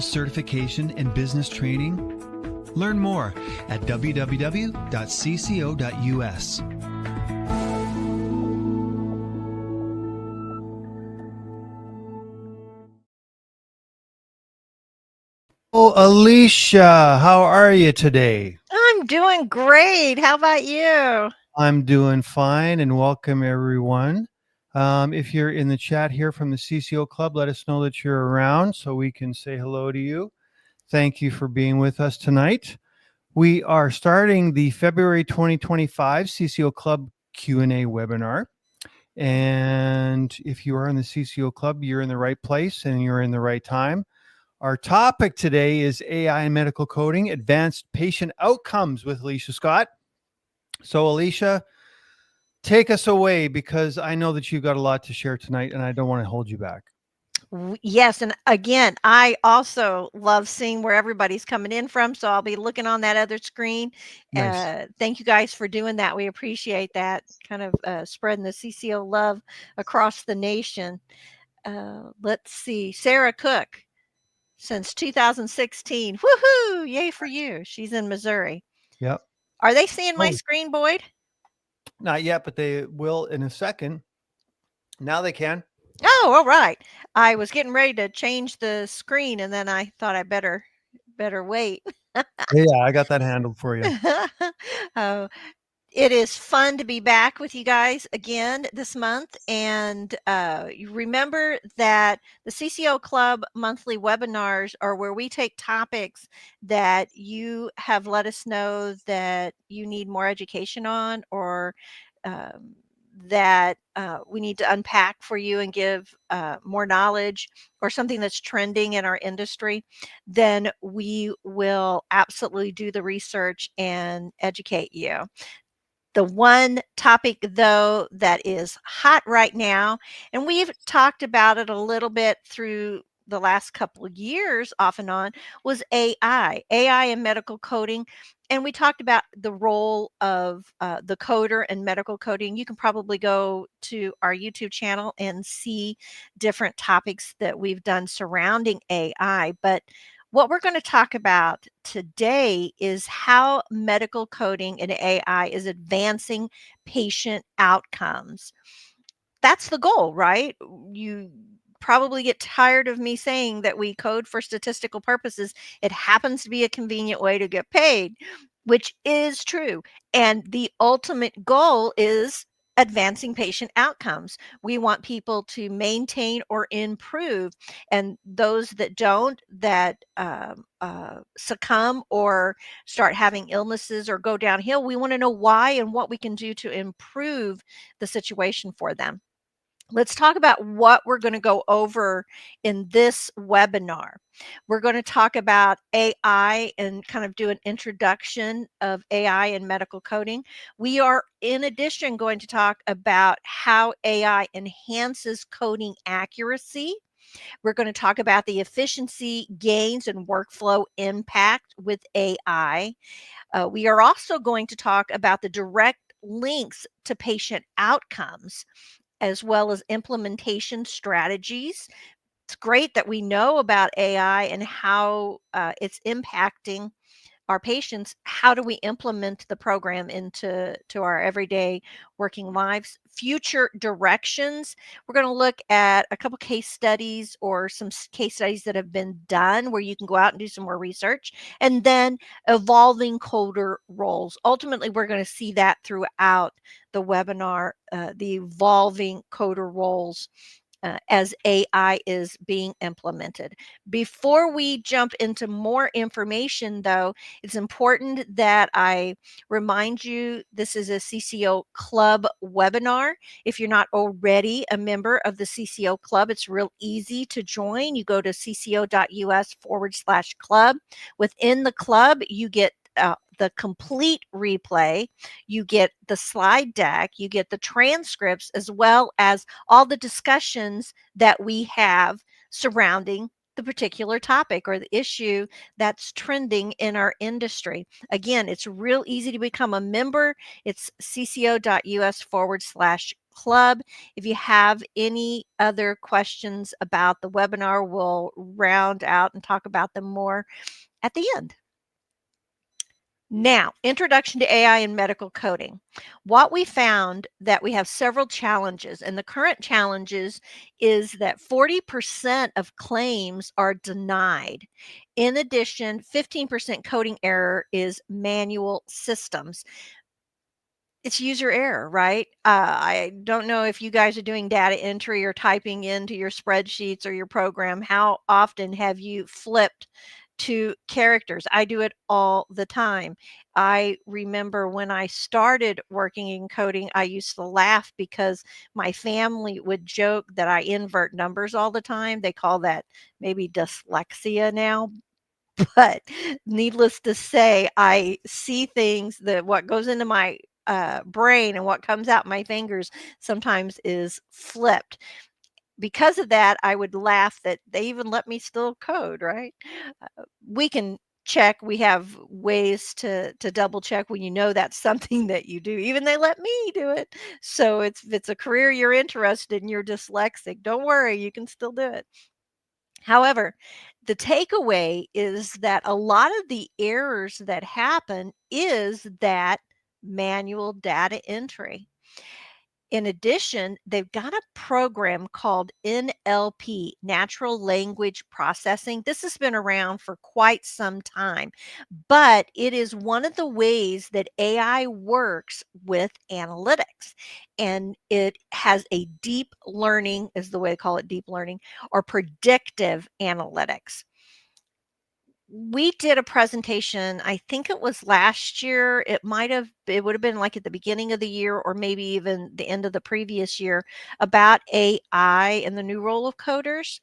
certification and business training? Learn more at www.cco.us. Oh, Alicia, how are you today? I'm doing great. How about you? I'm doing fine, and welcome everyone. If you're in the chat here from the CCO Club, let us know that you're around so we can say hello to you. Thank you for being with us tonight. We are starting the February 2025 CCO Club Q&A webinar. And if you are in the CCO Club, you're in the right place and you're in the right time. Our topic today is AI and medical coding, advanced patient outcomes with Alicia Scott. So Alicia, take us away because I know that you've got a lot to share tonight and I don't want to hold you back. Yes, and again, I also love seeing where everybody's coming in from, so I'll be looking on that other screen. Nice. Thank you guys for doing that. We appreciate that, kind of spreading the CCO love across the nation. Let's see, Sarah Cook, since 2016. Woohoo! Yay for you. She's in Missouri. Yep. Are they seeing my Oh. screen, Boyd? Not yet, but they will in a second. Now they can. Oh, all right. I was getting ready to change the screen, and then I thought I better wait. Yeah, I got that handled for you. Oh, it is fun to be back with you guys again this month. And you remember that the CCO Club monthly webinars are where we take topics that you have let us know that you need more education on, or that we need to unpack for you and give more knowledge, or something that's trending in our industry. Then we will absolutely do the research and educate you. The one topic, though, that is hot right now, and we've talked about it a little bit through the last couple of years off and on, was AI and medical coding. And we talked about the role of the coder and medical coding. You can probably go to our YouTube channel and see different topics that we've done surrounding AI. But what we're going to talk about today is how medical coding and AI is advancing patient outcomes. That's the goal, right? You probably get tired of me saying that we code for statistical purposes. It happens to be a convenient way to get paid, which is true. And the ultimate goal is advancing patient outcomes. We want people to maintain or improve, and those that don't, that succumb or start having illnesses or go downhill, we want to know why and what we can do to improve the situation for them. Let's talk about what we're going to go over in this webinar. We're going to talk about AI and kind of do an introduction of AI and medical coding. We are, in addition, going to talk about how AI enhances coding accuracy. We're going to talk about the efficiency gains and workflow impact with AI. We are also going to talk about the direct links to patient outcomes, as well as implementation strategies. It's great that we know about AI and how it's impacting our patients. How do we implement the program into our everyday working lives? Future directions. We're going to look at a couple case studies, or some case studies that have been done where you can go out and do some more research. And then evolving coder roles. Ultimately, we're going to see that throughout the webinar, the evolving coder roles as AI is being implemented. Before we jump into more information, though, it's important that I remind you this is a CCO Club webinar. If you're not already a member of the CCO Club, it's real easy to join. You go to cco.us/club. Within the club, you get the complete replay, you get the slide deck, you get the transcripts, as well as all the discussions that we have surrounding the particular topic or the issue that's trending in our industry. Again, it's real easy to become a member. It's cco.us/club. Club. If you have any other questions about the webinar, we'll round out and talk about them more at the end. Now, introduction to AI in medical coding. What we found that we have several challenges, and the current challenges is that 40% of claims are denied. In addition, 15% coding error is manual systems. It's user error, right? I don't know if you guys are doing data entry or typing into your spreadsheets or your program. How often have you flipped to characters? I do it all the time. I remember when I started working in coding, I used to laugh because my family would joke that I invert numbers all the time. They call that maybe dyslexia now. But needless to say, I see things that what goes into my brain and what comes out my fingers sometimes is flipped. Because of that, I would laugh that they even let me still code, right? We can check. We have ways to double check when you know that's something that you do. Even they let me do it. So if it's a career you're interested in, you're dyslexic, don't worry, you can still do it. However, the takeaway is that a lot of the errors that happen is that manual data entry. In addition, they've got a program called NLP, Natural Language Processing. This has been around for quite some time, but it is one of the ways that AI works with analytics. And it has a deep learning, is the way they call it, deep learning, or predictive analytics. We did a presentation, I think it was last year. It would have been like at the beginning of the year or maybe even the end of the previous year about AI and the new role of coders.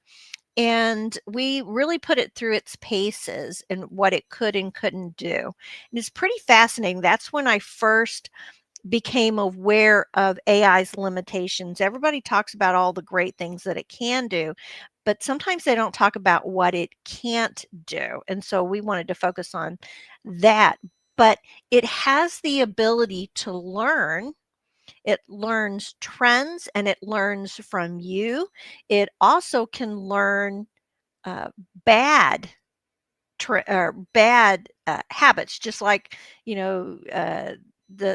And we really put it through its paces and what it could and couldn't do. And it's pretty fascinating. That's when I first became aware of AI's limitations. Everybody talks about all the great things that it can do, but sometimes they don't talk about what it can't do. And so we wanted to focus on that. But it has the ability to learn. It learns trends and it learns from you. It also can learn uh, bad bad habits, just like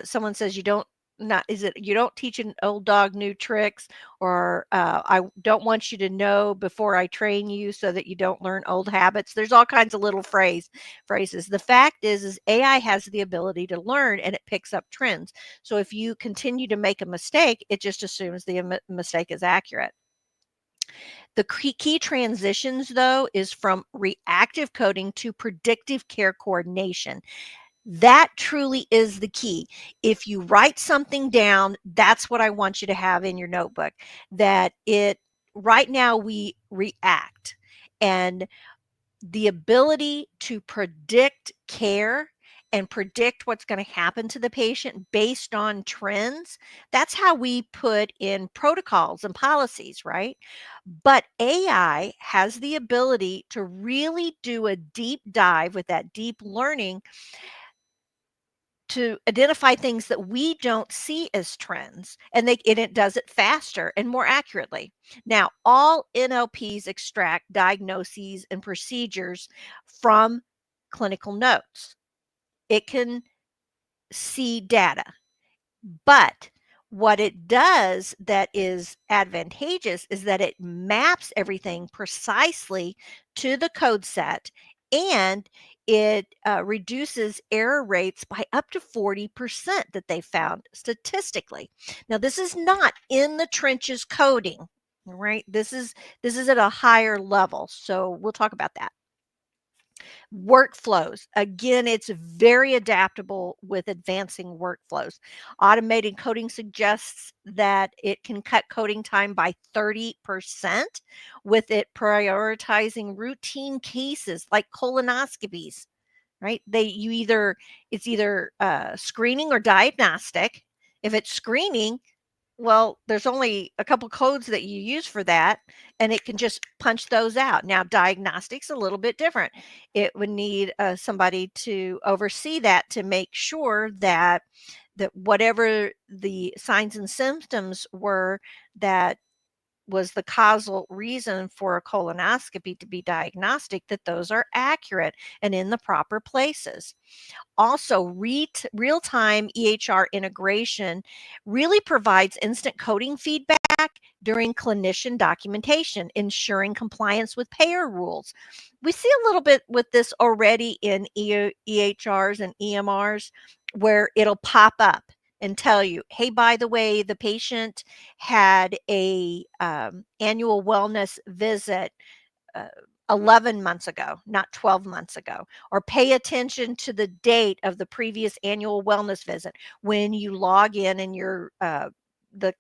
someone says you don't not is it you don't teach an old dog new tricks, or I don't want you to know before I train you so that you don't learn old habits. There's all kinds of little phrases. The fact is AI has the ability to learn and it picks up trends. So if you continue to make a mistake, it just assumes the mistake is accurate. The key transitions, though, is from reactive coding to predictive care coordination. That truly is the key. If you write something down, that's what I want you to have in your notebook. Right now we react, and the ability to predict care and predict what's going to happen to the patient based on trends, that's how we put in protocols and policies, right? But AI has the ability to really do a deep dive with that deep learning to identify things that we don't see as trends, and it does it faster and more accurately. Now, all NLPs extract diagnoses and procedures from clinical notes. It can see data. But what it does that is advantageous is that it maps everything precisely to the code set, and it reduces error rates by up to 40% that they found statistically. Now, this is not in the trenches coding, right? This is at a higher level. So we'll talk about that. Workflows. Again, it's very adaptable with advancing workflows. Automated coding suggests that it can cut coding time by 30%, with it prioritizing routine cases like colonoscopies, right? It's either screening or diagnostic. If it's screening, well, there's only a couple codes that you use for that, and it can just punch those out. Now, diagnostics a little bit different. It would need somebody to oversee that to make sure that that whatever the signs and symptoms were that was the causal reason for a colonoscopy to be diagnostic, that those are accurate and in the proper places. Also, real-time EHR integration really provides instant coding feedback during clinician documentation, ensuring compliance with payer rules. We see a little bit with this already in EHRs and EMRs, where it'll pop up and tell you, hey, by the way, the patient had a annual wellness visit uh, 11 months ago, not 12 months ago, or pay attention to the date of the previous annual wellness visit when you log in and the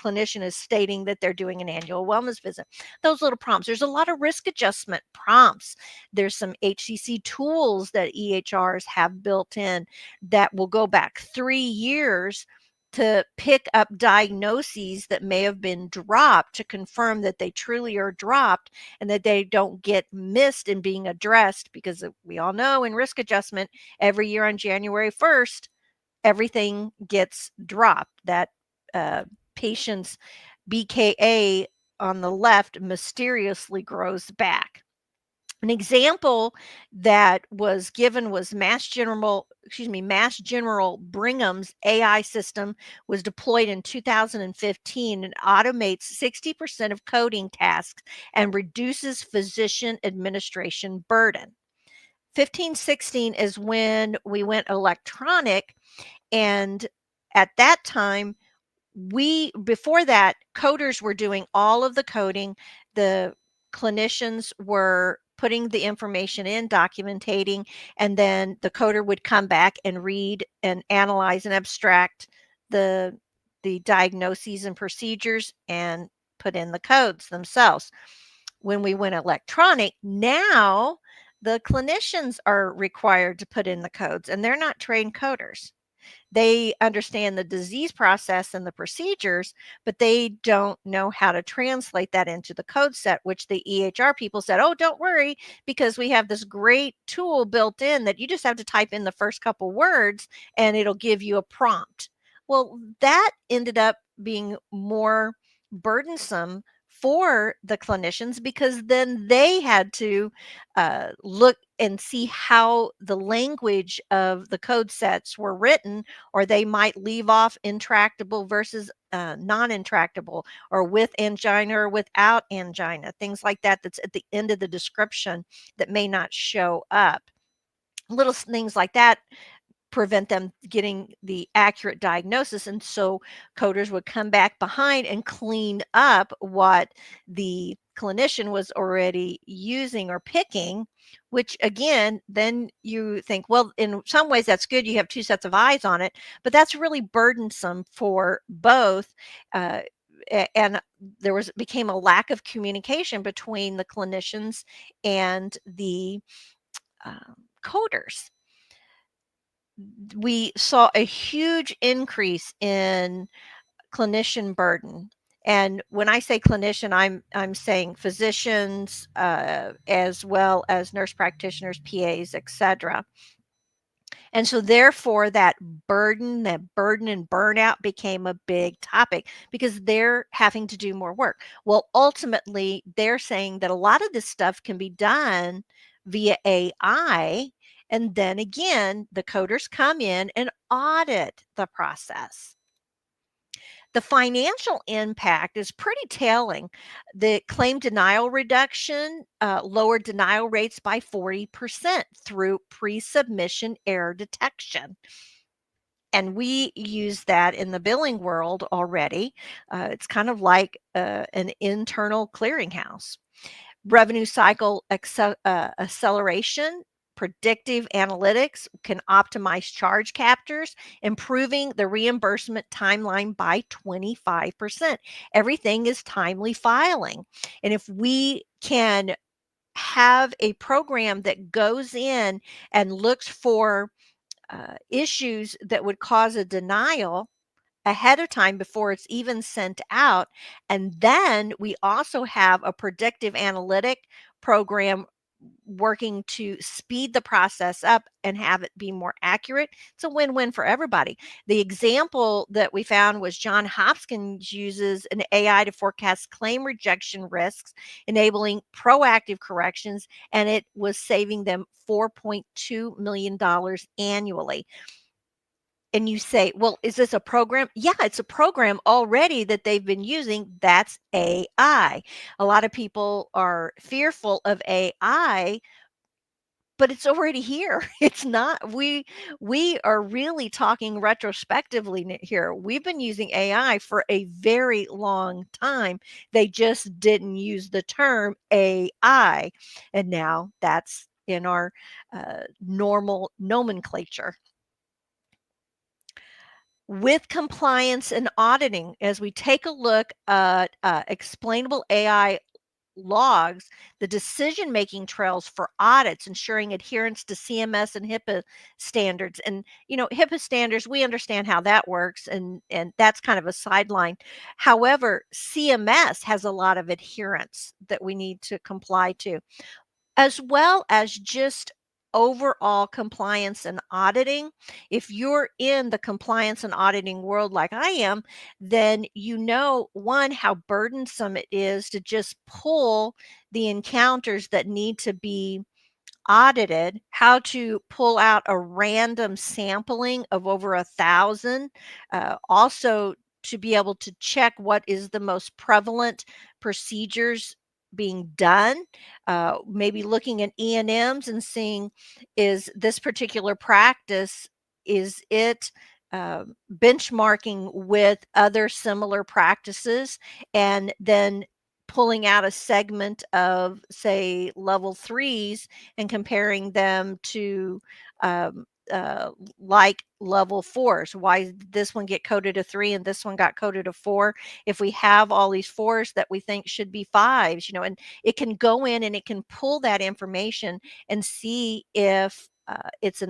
clinician is stating that they're doing an annual wellness visit. Those little prompts. There's a lot of risk adjustment prompts. There's some HCC tools that EHRs have built in that will go back 3 years to pick up diagnoses that may have been dropped to confirm that they truly are dropped and that they don't get missed in being addressed, because we all know in risk adjustment, every year on January 1st, everything gets dropped. That patient's BKA on the left mysteriously grows back. An example that was given was Mass General Brigham's AI system was deployed in 2015 and automates 60% of coding tasks and reduces physician administration burden. 15-16 is when we went electronic, and at that time, before that, coders were doing all of the coding. The clinicians were putting the information in, documentating, and then the coder would come back and read and analyze and abstract the diagnoses and procedures and put in the codes themselves. When we went electronic, now the clinicians are required to put in the codes, and they're not trained coders. They understand the disease process and the procedures, but they don't know how to translate that into the code set, which the EHR people said, oh, don't worry, because we have this great tool built in that you just have to type in the first couple words and it'll give you a prompt. Well, that ended up being more burdensome for the clinicians, because then they had to look and see how the language of the code sets were written, or they might leave off intractable versus non-intractable, or with angina or without angina, things like that, that's at the end of the description that may not show up. Little things like that prevent them getting the accurate diagnosis. And so coders would come back behind and clean up what the clinician was already using or picking, which again, then you think, well, in some ways that's good. You have two sets of eyes on it, but that's really burdensome for both. And there became a lack of communication between the clinicians and the coders. We saw a huge increase in clinician burden. And when I say clinician, I'm saying physicians, as well as nurse practitioners, PAs, etc. And so therefore that burden and burnout became a big topic, because they're having to do more work. Well, ultimately, they're saying that a lot of this stuff can be done via AI. And then again, the coders come in and audit the process. The financial impact is pretty telling. The claim denial reduction lowered denial rates by 40% through pre-submission error detection. And we use that in the billing world already. It's kind of like an internal clearinghouse. Revenue cycle acceleration, predictive analytics can optimize charge captors, improving the reimbursement timeline by 25%. Everything is timely filing. And if we can have a program that goes in and looks for issues that would cause a denial ahead of time before it's even sent out. And then we also have a predictive analytic program working to speed the process up and have it be more accurate. It's a win-win for everybody. The example that we found was John Hopkins uses an AI to forecast claim rejection risks, enabling proactive corrections, and it was saving them $4.2 million annually. And you say, well, is this a program? Yeah, it's a program already that they've been using. That's AI. A lot of people are fearful of AI, but it's already here. It's not, we are really talking retrospectively here. We've been using AI for a very long time. They just didn't use the term AI, and now that's in our normal nomenclature. With compliance and auditing, as we take a look at explainable AI logs, the decision-making trails for audits, ensuring adherence to CMS and HIPAA standards. And, HIPAA standards, we understand how that works, and that's kind of a sideline. However, CMS has a lot of adherence that we need to comply to, as well as just overall compliance and auditing. If you're in the compliance and auditing world like I am, then one, how burdensome it is to just pull the encounters that need to be audited, how to pull out a random sampling of over 1,000, also to be able to check what is the most prevalent procedures being done, maybe looking at E&Ms and seeing, is this particular practice, is it benchmarking with other similar practices, and then pulling out a segment of, say, level threes and comparing them to um, like level fours. Why did this one get coded a 3 and this one got coded a 4? If we have all these 4s that we think should be 5s, and it can go in and it can pull that information and see if it's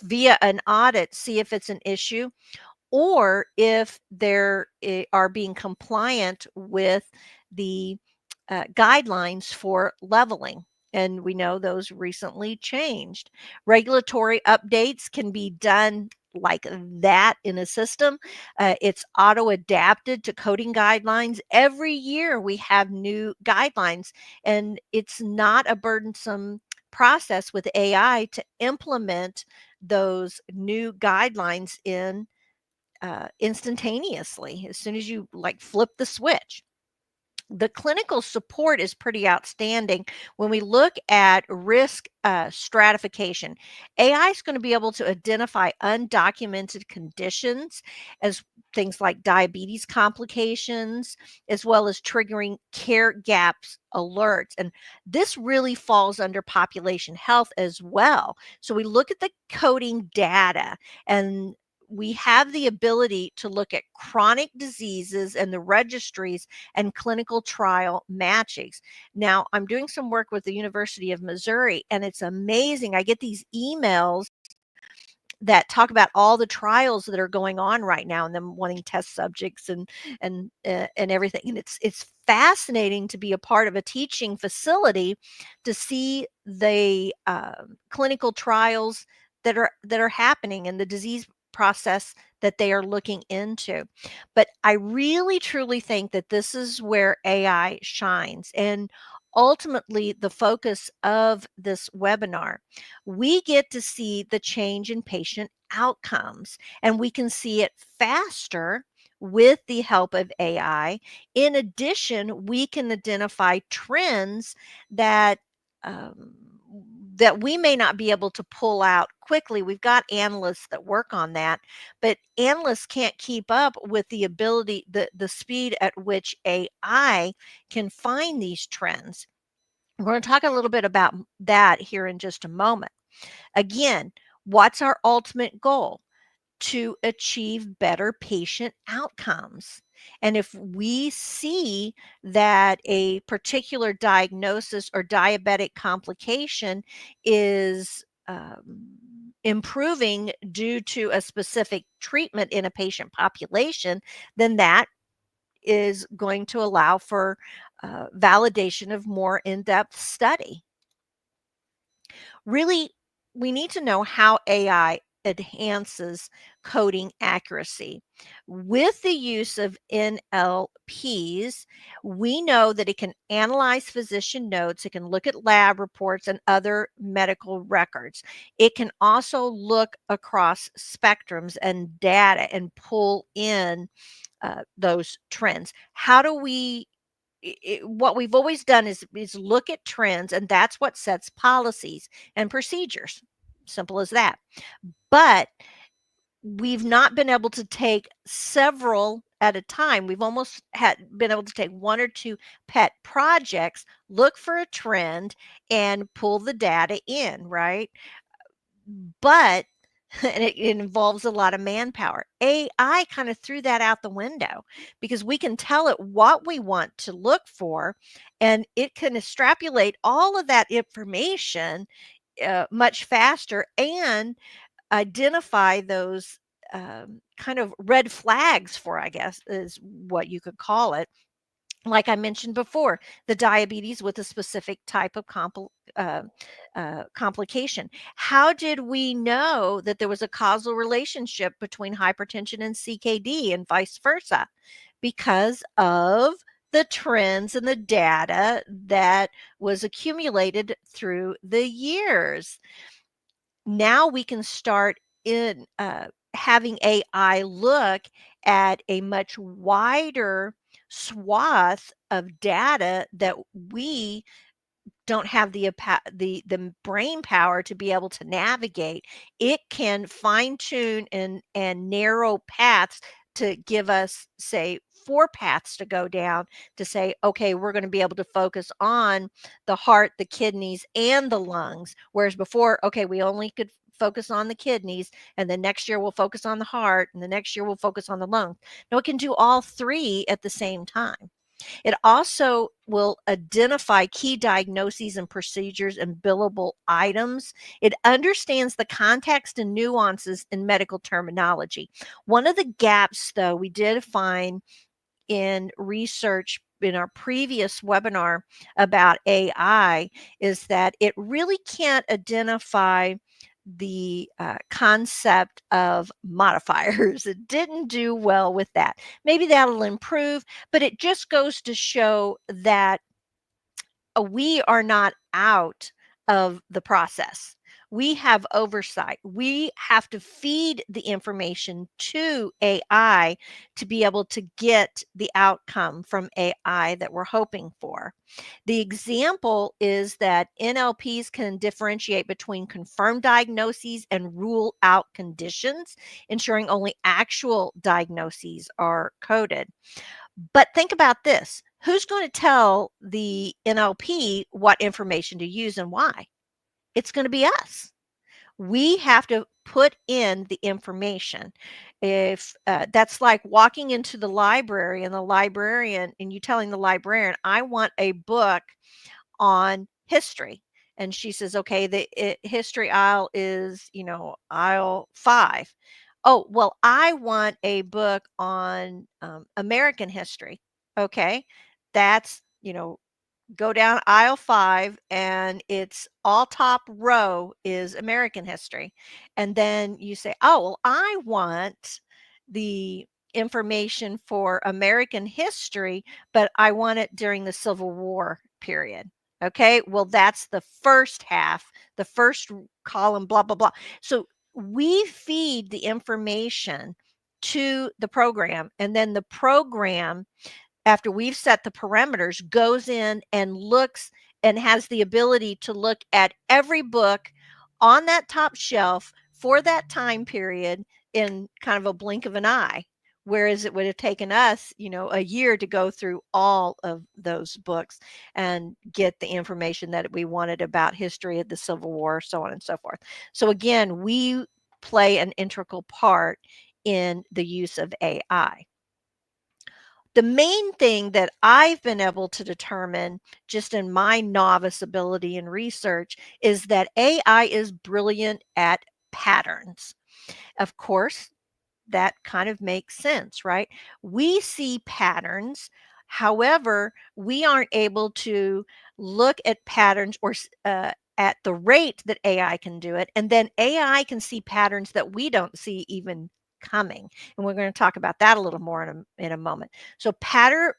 via an audit, see if it's an issue, or if they're are being compliant with the guidelines for leveling. And we know those recently changed. Regulatory updates can be done like that in a system. It's auto adapted to coding guidelines. Every year we have new guidelines, and it's not a burdensome process with AI to implement those new guidelines in instantaneously as soon as you flip the switch. The clinical support is pretty outstanding. When we look at risk stratification, AI is going to be able to identify undocumented conditions as things like diabetes complications, as well as triggering care gaps alerts. And this really falls under population health as well. So we look at the coding data, and we have the ability to look at chronic diseases and the registries and clinical trial matchings. Now, I'm doing some work with the University of Missouri, and it's amazing. I get these emails that talk about all the trials that are going on right now and them wanting test subjects and everything. And it's fascinating to be a part of a teaching facility to see the clinical trials that are happening and the disease process that they are looking into. But I really truly think that this is where AI shines, and ultimately the focus of this webinar. We get to see the change in patient outcomes, and we can see it faster with the help of AI. In addition, we can identify trends that um, that we may not be able to pull out quickly. We've got analysts that work on that, but analysts can't keep up with the ability, the speed at which AI can find these trends. We're going to talk a little bit about that here in just a moment. Again, what's our ultimate goal? To achieve better patient outcomes. And if we see that a particular diagnosis or diabetic complication is improving due to a specific treatment in a patient population, then that is going to allow for validation of more in-depth study. Really, we need to know how AI enhances coding accuracy. With the use of NLPs, we know that it can analyze physician notes, it can look at lab reports and other medical records. It can also look across spectrums and data and pull in those trends. How do we what we've always done is look at trends, and that's what sets policies and procedures. Simple as that. But we've not been able to take several at a time. We've almost had been able to take one or two pet projects, look for a trend, and pull the data in, right? But and it involves a lot of manpower. AI kind of threw that out the window because we can tell it what we want to look for, and it can extrapolate all of that information much faster and identify those kind of red flags for, I guess, is what you could call it. Like I mentioned before, the diabetes with a specific type of complication. How did we know that there was a causal relationship between hypertension and CKD and vice versa? Because of the trends and the data that was accumulated through the years. Now we can start in having AI look at a much wider swath of data that we don't have the brain power to be able to navigate. It can fine tune and narrow paths to give us, say, 4 paths to go down to say, okay, we're going to be able to focus on the heart, the kidneys, and the lungs. Whereas before, okay, we only could focus on the kidneys, and then next year we'll focus on the heart, and the next year we'll focus on the lungs. Now it can do all 3 at the same time. It also will identify key diagnoses and procedures and billable items. It understands the context and nuances in medical terminology. One of the gaps, though, we did find in research in our previous webinar about AI is that it really can't identify the concept of modifiers. It didn't do well with that. Maybe that'll improve, but it just goes to show that we are not out of the process. We have oversight. We have to feed the information to AI to be able to get the outcome from AI that we're hoping for. The example is that NLPs can differentiate between confirmed diagnoses and rule out conditions, ensuring only actual diagnoses are coded. But think about this. Who's going to tell the NLP what information to use and why? It's going to be us. We have to put in the information. If that's like walking into the library and the librarian and you telling the librarian, I want a book on history. And she says, okay, the history aisle is, aisle 5. Oh, well, I want a book on American history. Okay, that's, go down aisle 5 and it's all top row is American history. And then you say, oh, well, I want the information for American history, but I want it during the Civil War period. Okay, well, that's the first half, the first column, blah, blah, blah. So we feed the information to the program, and then the program, after we've set the parameters, goes in and looks and has the ability to look at every book on that top shelf for that time period in kind of a blink of an eye. Whereas it would have taken us, a year to go through all of those books and get the information that we wanted about history of the Civil War, so on and so forth. So again, we play an integral part in the use of AI. The main thing that I've been able to determine just in my novice ability in research is that AI is brilliant at patterns. Of course, that kind of makes sense, right? We see patterns. However, we aren't able to look at patterns or at the rate that AI can do it, and then AI can see patterns that we don't see even coming. And we're going to talk about that a little more in a moment. So pattern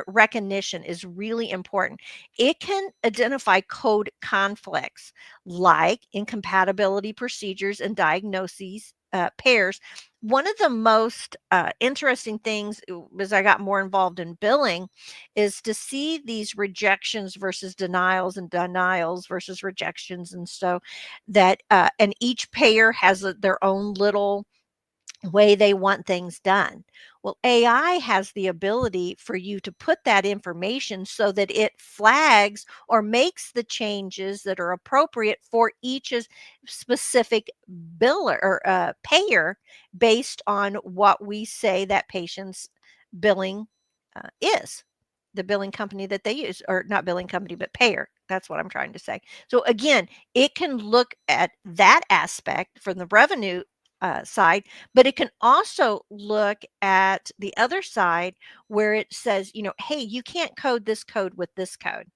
recognition is really important. It can identify code conflicts like incompatibility procedures and diagnoses pairs. One of the most interesting things as I got more involved in billing is to see these rejections versus denials and denials versus rejections. And so that, and each payer has their own little way they want things done. Well, AI has the ability for you to put that information so that it flags or makes the changes that are appropriate for each specific biller or payer based on what we say that patient's billing is. The billing company that they use, or not billing company, but payer. That's what I'm trying to say. So again, it can look at that aspect from the revenue side, but it can also look at the other side where it says, hey, you can't code this code with this code.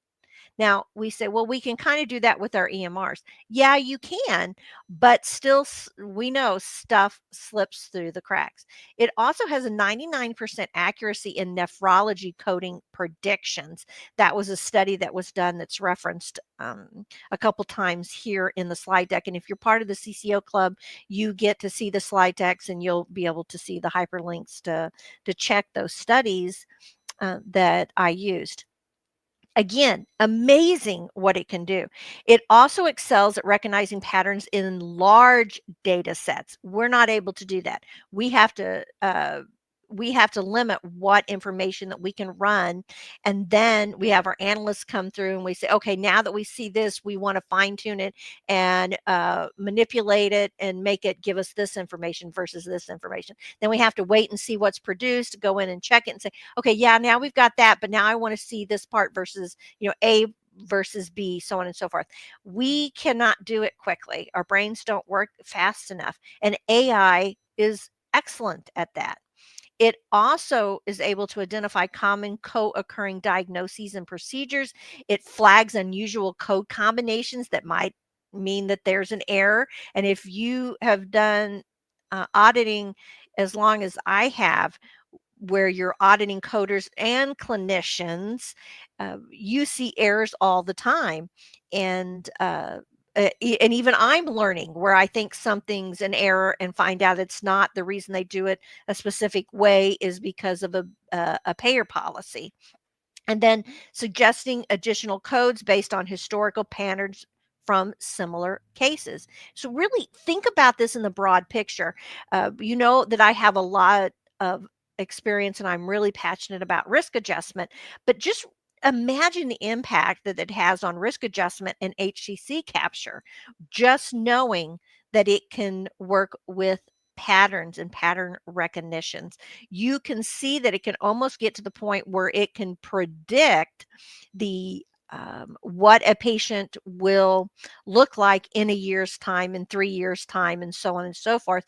Now we say, well, we can kind of do that with our EMRs. Yeah, you can, but still, we know stuff slips through the cracks. It also has a 99% accuracy in nephrology coding predictions. That was a study that was done that's referenced a couple times here in the slide deck. And if you're part of the CCO Club, you get to see the slide decks and you'll be able to see the hyperlinks to check those studies that I used. Again, amazing what it can do. It also excels at recognizing patterns in large data sets. We're not able to do that. We have to limit what information that we can run. And then we have our analysts come through and we say, okay, now that we see this, we want to fine tune it and manipulate it and make it give us this information versus this information. Then we have to wait and see what's produced, go in and check it and say, okay, yeah, now we've got that, but now I want to see this part versus, A versus B, so on and so forth. We cannot do it quickly. Our brains don't work fast enough. And AI is excellent at that. It also is able to identify common co-occurring diagnoses and procedures. It flags unusual code combinations that might mean that there's an error. And if you have done auditing as long as I have, where you're auditing coders and clinicians, you see errors all the time. And and even I'm learning where I think something's an error and find out it's not. The reason they do it a specific way is because of a payer policy. And then suggesting additional codes based on historical patterns from similar cases. So really think about this in the broad picture. You know that I have a lot of experience and I'm really passionate about risk adjustment, but just imagine the impact that it has on risk adjustment and HCC capture, just knowing that it can work with patterns and pattern recognitions. You can see that it can almost get to the point where it can predict the what a patient will look like in a year's time, in 3 years' time, and so on and so forth,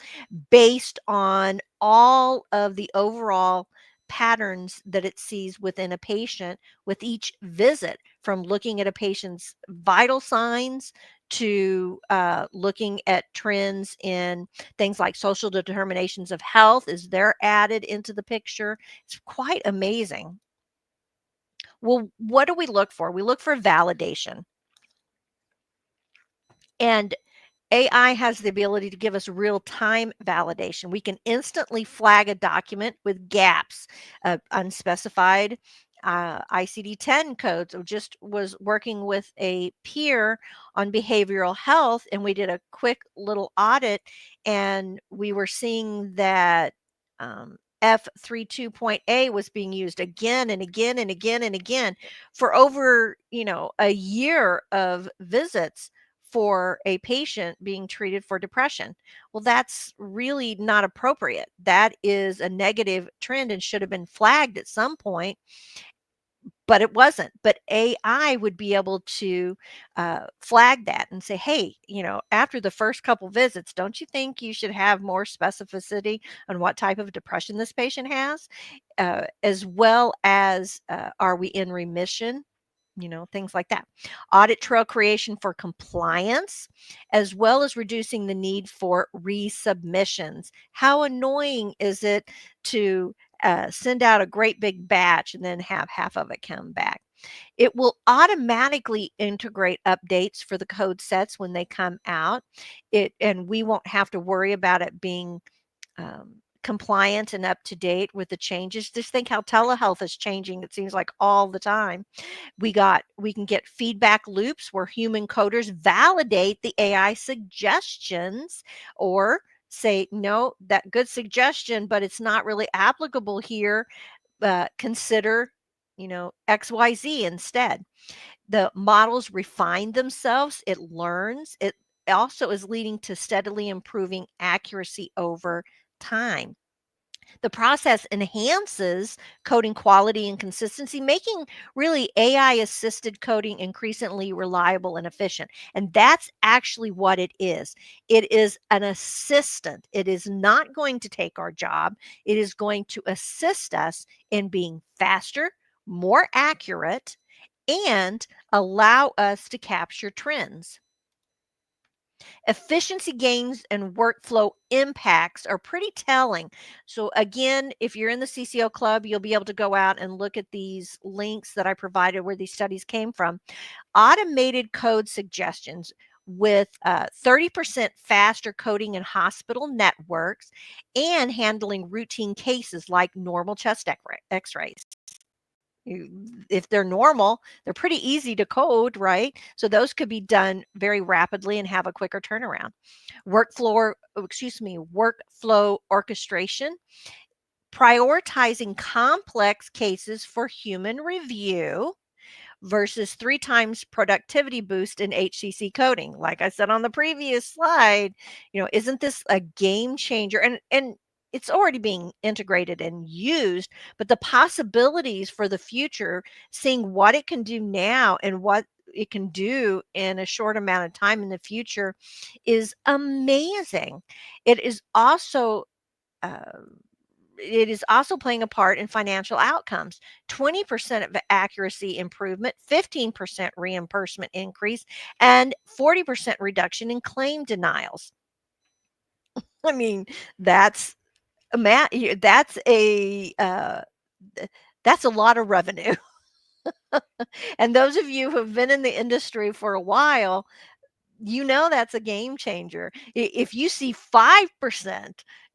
based on all of the overall patterns that it sees within a patient with each visit, from looking at a patient's vital signs to looking at trends in things like social determinations of health as they're added into the picture. It's quite amazing. Well, what do we look for? We look for validation. And AI has the ability to give us real-time validation. We can instantly flag a document with gaps, unspecified ICD-10 codes. I just was working with a peer on behavioral health, and we did a quick little audit, and we were seeing that F32.A was being used again and again and again and again for over, a year of visits for a patient being treated for depression. Well, that's really not appropriate. That is a negative trend and should have been flagged at some point, but it wasn't. But AI would be able to flag that and say, hey, after the first couple visits, don't you think you should have more specificity on what type of depression this patient has, as well as are we in remission? things like that. Audit trail creation for compliance, as well as reducing the need for resubmissions. How annoying is it to send out a great big batch and then have half of it come back? It will automatically integrate updates for the code sets when they come out. And we won't have to worry about it being compliant and up to date with the changes. Just think how telehealth is changing. It seems like all the time. We can get feedback loops where human coders validate the AI suggestions or say, no, that good suggestion, but it's not really applicable here. Consider, XYZ instead. The models refine themselves. It learns. It also is leading to steadily improving accuracy over time. The process enhances coding quality and consistency, making really AI assisted coding increasingly reliable and efficient. And that's actually what it is. It is an assistant. It is not going to take our job. It is going to assist us in being faster, more accurate, and allow us to capture trends. Efficiency gains and workflow impacts are pretty telling. So again, if you're in the CCO Club, you'll be able to go out and look at these links that I provided where these studies came from. Automated code suggestions with 30% faster coding in hospital networks and handling routine cases like normal chest x-rays. If they're normal, they're pretty easy to code, right? So those could be done very rapidly and have a quicker turnaround. Workflow orchestration, prioritizing complex cases for human review versus 3 times productivity boost in HCC coding. Like I said on the previous slide, isn't this a game changer? And it's already being integrated and used, but the possibilities for the future, seeing what it can do now and what it can do in a short amount of time in the future is amazing. It is also playing a part in financial outcomes. 20% of accuracy improvement, 15% reimbursement increase, and 40% reduction in claim denials. I mean, that's that's a that's a lot of revenue. And those of you who have been in the industry for a while, that's a game changer. If you see 5%,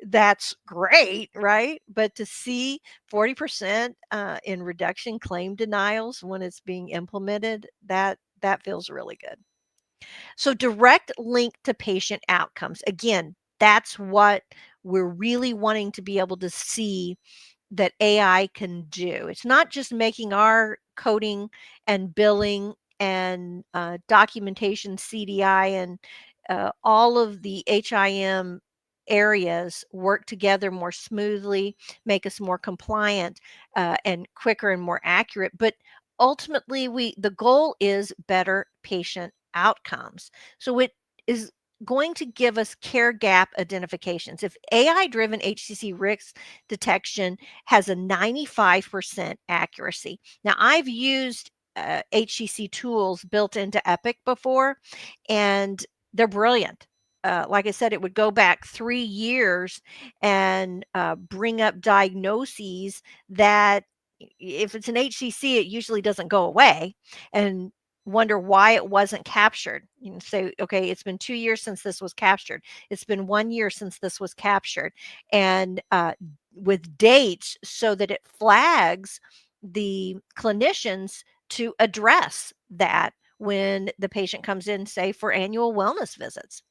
that's great, right? But to see 40% in reduction claim denials when it's being implemented, that feels really good. So direct link to patient outcomes. Again, that's what we're really wanting to be able to see that AI can do. It's not just making our coding and billing and documentation, CDI, and all of the HIM areas work together more smoothly, make us more compliant and quicker and more accurate. But ultimately, the goal is better patient outcomes. So it is going to give us care gap identifications. If AI-driven HCC risk detection has a 95% accuracy. Now, I've used HCC tools built into Epic before, and they're brilliant. Like I said, it would go back 3 years and bring up diagnoses that if it's an HCC, it usually doesn't go away. And wonder why it wasn't captured. You can say, okay, it's been 2 years since this was captured. It's been 1 year since this was captured. And with dates so that it flags the clinicians to address that when the patient comes in, say, for annual wellness visits.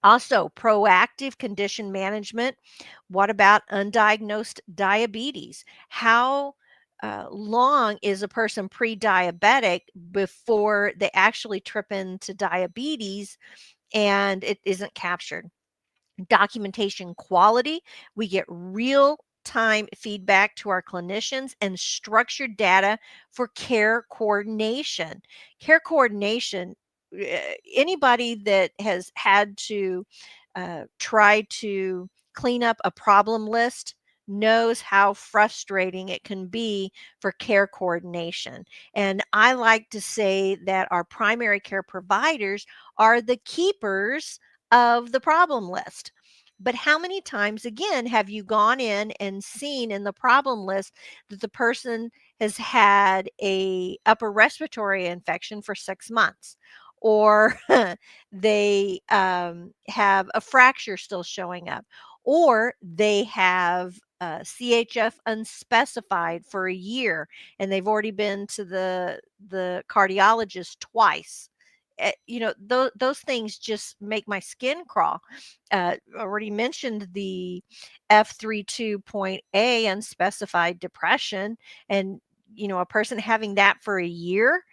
Also, proactive condition management. What about undiagnosed diabetes? How long is a person pre-diabetic before they actually trip into diabetes and it isn't captured? Documentation quality. We get real time feedback to our clinicians and structured data for care coordination. Care coordination, anybody that has had to try to clean up a problem list knows how frustrating it can be for care coordination. And I like to say that our primary care providers are the keepers of the problem list. But how many times, again, have you gone in and seen in the problem list that the person has had a upper respiratory infection for 6 months, or they have a fracture still showing up, or they have CHF unspecified for a year and they've already been to the cardiologist twice. Those things just make my skin crawl. Already mentioned the F32.A unspecified depression, and a person having that for a year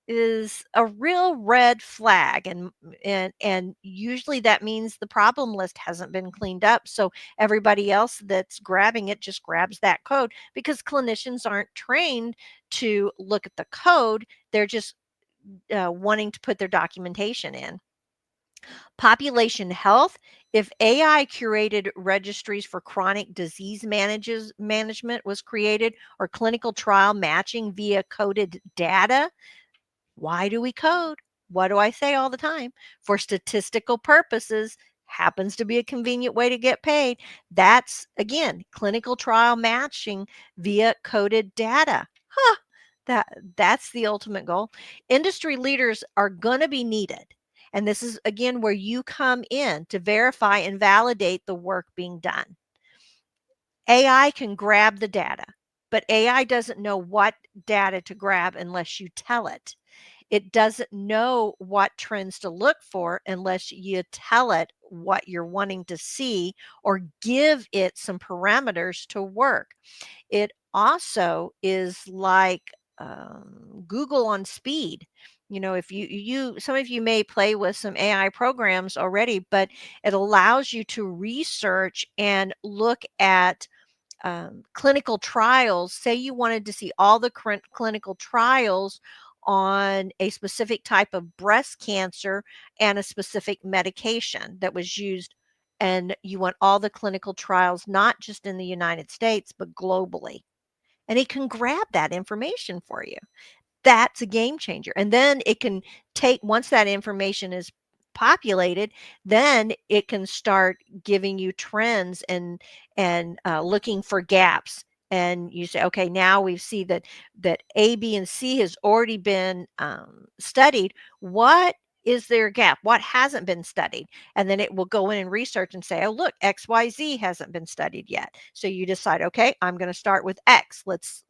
is a real red flag, and usually that means the problem list hasn't been cleaned up, so everybody else that's grabbing it just grabs that code because clinicians aren't trained to look at the code. They're just wanting to put their documentation in. Population health, if AI curated registries for chronic disease management was created, or clinical trial matching via coded data. Why do we code? What do I say all the time? For statistical purposes, happens to be a convenient way to get paid. That's, again, clinical trial matching via coded data. Huh, that's the ultimate goal. Industry leaders are going to be needed. And this is, again, where you come in to verify and validate the work being done. AI can grab the data, but AI doesn't know what data to grab unless you tell it. It doesn't know what trends to look for unless you tell it what you're wanting to see or give it some parameters to work. It also is like Google on speed. If some of you may play with some AI programs already, but it allows you to research and look at clinical trials. Say you wanted to see all the clinical trials on a specific type of breast cancer and a specific medication that was used, and you want all the clinical trials, not just in the United States, but globally. And it can grab that information for you. That's a game changer. And then it can take, once that information is populated, then it can start giving you trends and looking for gaps. And you say, okay, now we see that A, B, and C has already been studied. What is there a gap? What hasn't been studied? And then it will go in and research and say, oh, look, XYZ hasn't been studied yet. So you decide, okay, I'm going to start with X. Let's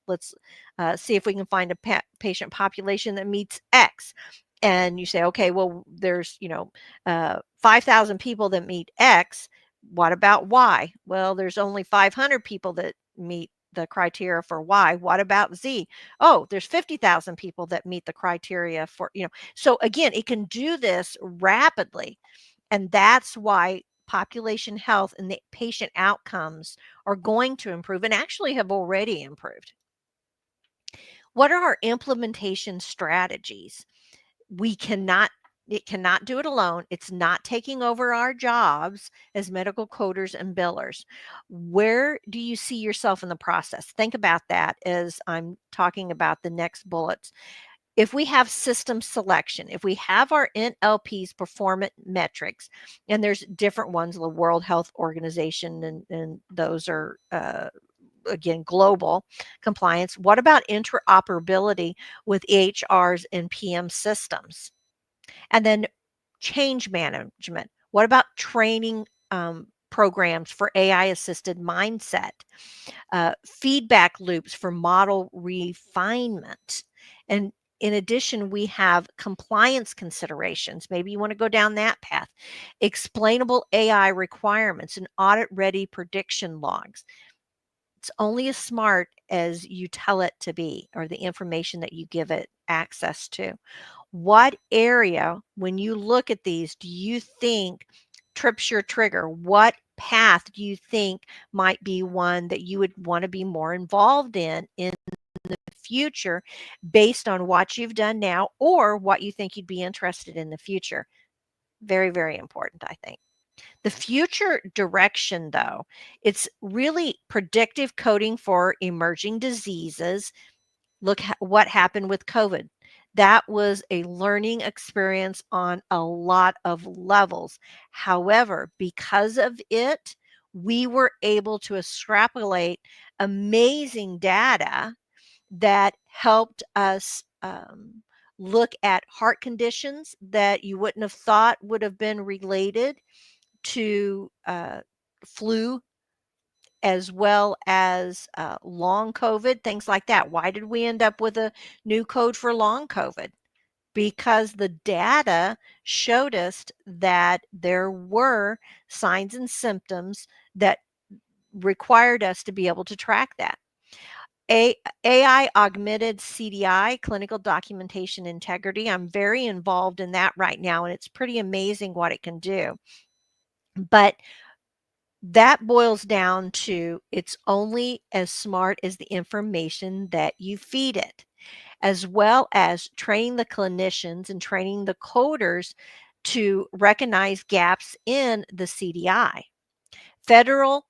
see if we can find a patient population that meets X. And you say, okay, well, there's 5,000 people that meet X. What about Y? Well, there's only 500 people that meet the criteria for Y. What about Z? Oh, there's 50,000 people that meet the criteria for, So again, it can do this rapidly. And that's why population health and the patient outcomes are going to improve and actually have already improved. What are our implementation strategies? It cannot do it alone. It's not taking over our jobs as medical coders and billers. Where do you see yourself in the process? Think about that as I'm talking about the next bullets. If we have system selection, if we have our NLP's performance metrics, and there's different ones, the World Health Organization, and those are again, global compliance. What about interoperability with EHRs and PM systems? And then change management. What about training programs for AI assisted mindset? Feedback loops for model refinement. And in addition, we have compliance considerations. Maybe you want to go down that path. Explainable AI requirements and audit ready prediction logs. It's only as smart as you tell it to be, or the information that you give it access to. What area, when you look at these, do you think trips your trigger? What path do you think might be one that you would want to be more involved in the future based on what you've done now or what you think you'd be interested in the future? Very, very important, I think. The future direction, though, it's really predictive coding for emerging diseases. Look what happened with COVID. That was a learning experience on a lot of levels. However, because of it, we were able to extrapolate amazing data that helped us look at heart conditions that you wouldn't have thought would have been related to flu, as well as long COVID, things like that. Why did we end up with a new code for long COVID? Because the data showed us that there were signs and symptoms that required us to be able to track that. AI augmented CDI, clinical documentation integrity. I'm very involved in that right now, and it's pretty amazing what it can do. But that boils down to it's only as smart as the information that you feed it, as well as training the clinicians and training the coders to recognize gaps in the CDI. Federated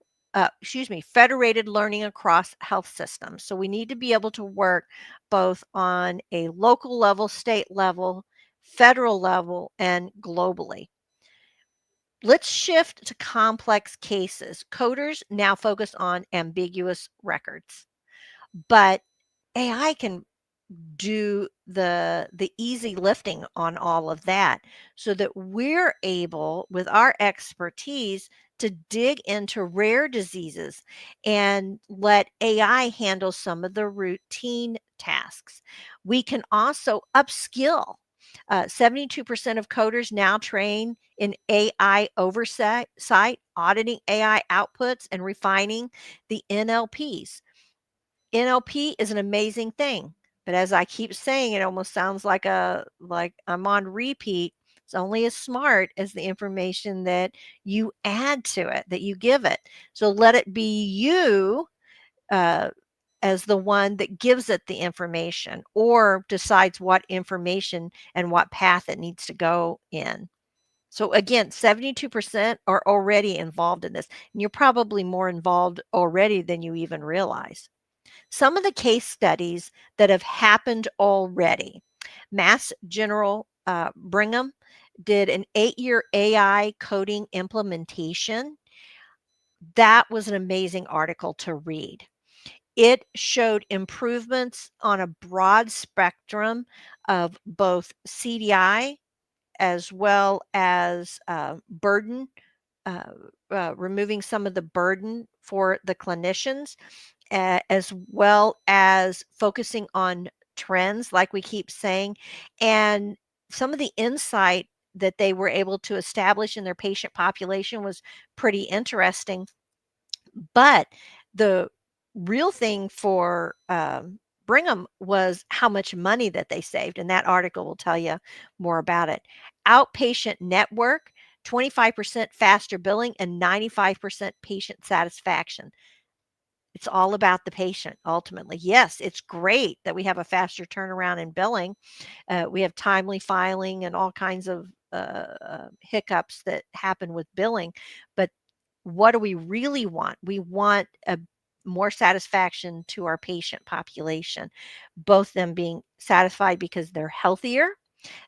learning across health systems. So we need to be able to work both on a local level, state level, federal level, and globally. Let's shift to complex cases. Coders now focus on ambiguous records, but AI can do the easy lifting on all of that so that we're able, with our expertise, to dig into rare diseases and let AI handle some of the routine tasks. We can also upskill. 72% of coders now train in AI oversight, auditing AI outputs, and refining the NLPs. NLP is an amazing thing, but as I keep saying, it almost sounds like I'm on repeat. It's only as smart as the information that you add to it, that you give it. So let it be you uh, as the one that gives it the information or decides what information and what path it needs to go in. So again, 72% are already involved in this, and you're probably more involved already than you even realize. Some of the case studies that have happened already. Mass General Brigham did an 8-year AI coding implementation. That was an amazing article to read. It showed improvements on a broad spectrum of both CDI as well as burden, uh, removing some of the burden for the clinicians, as well as focusing on trends, like we keep saying, and some of the insight that they were able to establish in their patient population was pretty interesting. But the real thing for Brigham was how much money that they saved, and that article will tell you more about it. Outpatient network, 25% faster billing, and 95% patient satisfaction. It's all about the patient ultimately. Yes, it's great that we have a faster turnaround in billing. We have timely filing and all kinds of hiccups that happen with billing. But what do we really want? We want a more satisfaction to our patient population, both them being satisfied because they're healthier,